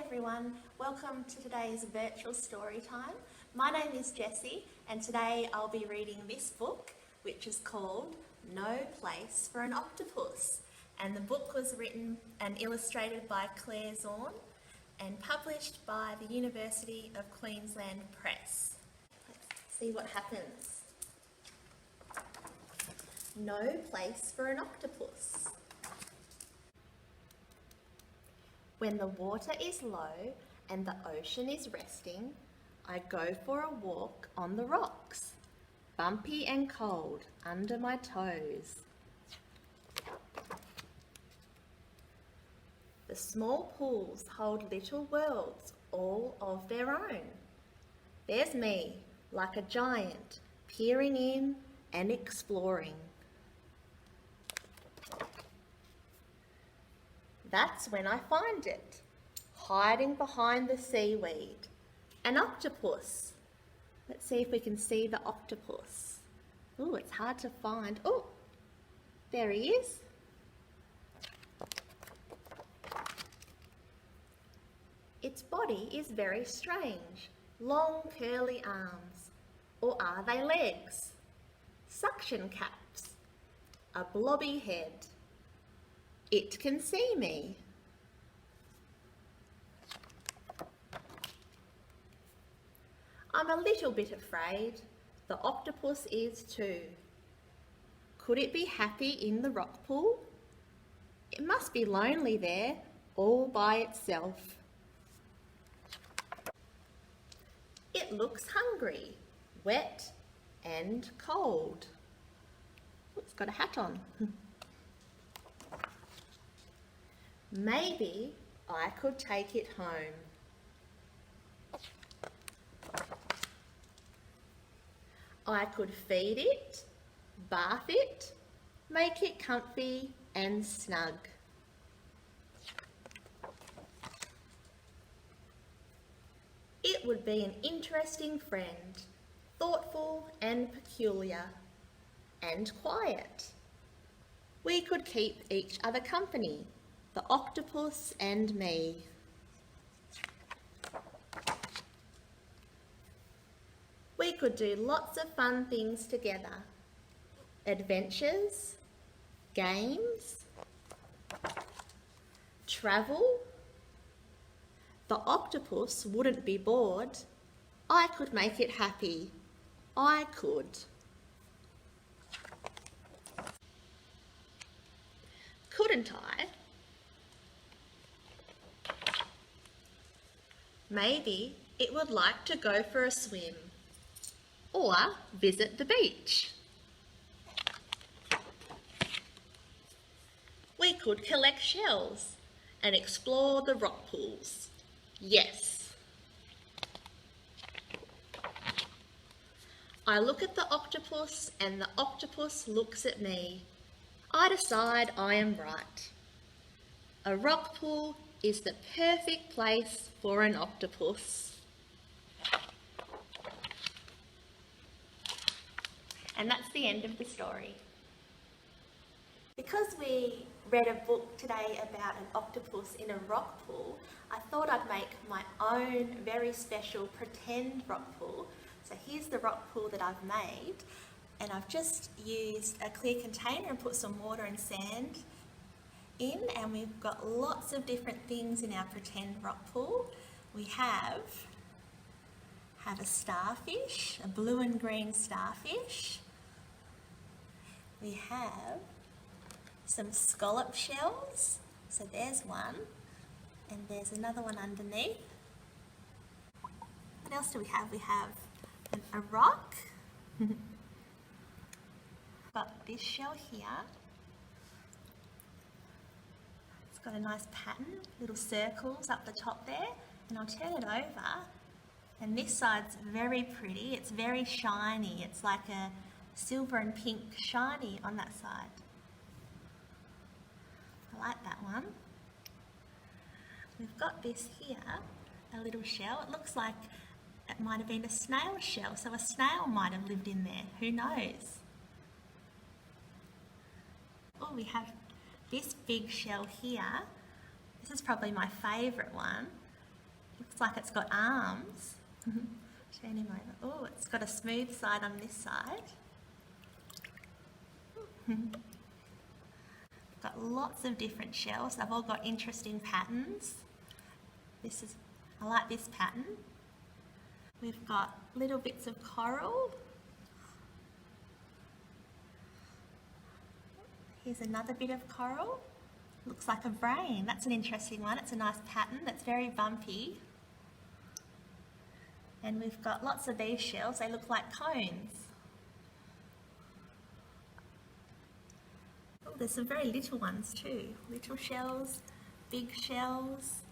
everyone, welcome to today's virtual story time. My name is Jessie and today I'll be reading this book which is called No Place for an Octopus, and the book was written and illustrated by Claire Zorn and published by the University of Queensland Press. Let's see what happens. No place for an octopus. When the water is low and the ocean is resting, I go for a walk on the rocks, bumpy and cold under my toes. The small pools hold little worlds all of their own. There's me, like a giant, peering in and exploring. That's when I find it, hiding behind the seaweed. An octopus. Let's see if we can see the octopus. Oh, it's hard to find. Oh, there he is. Its body is very strange. Long curly arms. Or are they legs? Suction caps. A blobby head. It can see me. I'm a little bit afraid. The octopus is too. Could it be happy in the rock pool? It must be lonely there, all by itself. It looks hungry, wet and cold. Oh, it's got a hat on. Maybe I could take it home. I could feed it, bath it, make it comfy and snug. It would be an interesting friend, thoughtful and peculiar, and quiet. We could keep each other company, the octopus and me. We could do lots of fun things together. Adventures, games, travel. The octopus wouldn't be bored. I could make it happy. I could. Couldn't I? Maybe it would like to go for a swim or visit the beach. We could collect shells and explore the rock pools. Yes. I look at the octopus and the octopus looks at me. I decide I am right. A rock pool is the perfect place for an octopus. And that's the end of the story. Because we read a book today about an octopus in a rock pool, I thought I'd make my own very special pretend rock pool. So here's the rock pool that I've made, and I've just used a clear container and put some water and sand in, and we've got lots of different things in our pretend rock pool. We have a starfish, a blue and green starfish. We have some scallop shells, so there's one, and there's another one underneath. What else do we have? We have a rock. Got this shell here. It's got a nice pattern, little circles up the top there, and I'll turn it over, and this side's very pretty. It's very shiny. It's like a silver and pink shiny on that side. I like that one. We've got this here, a little shell. It looks like it might have been a snail shell, so a snail might have lived in there. Who knows? Oh, we have this big shell here. This is probably my favourite one. Looks like it's got arms. Turn him over. Oh, it's got a smooth side on this side. Got lots of different shells. They've all got interesting patterns. I like this pattern. We've got little bits of coral. Here's another bit of coral. Looks like a brain. That's an interesting one. It's a nice pattern. That's very bumpy. And we've got lots of these shells. They look like cones. Oh, there's some very little ones too. Little shells, big shells.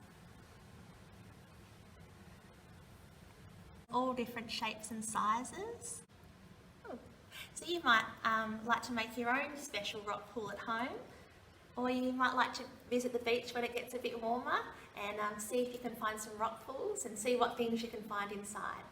All different shapes and sizes. Oh. So you might like to make your own special rock pool at home, or you might like to visit the beach when it gets a bit warmer and see if you can find some rock pools and see what things you can find inside.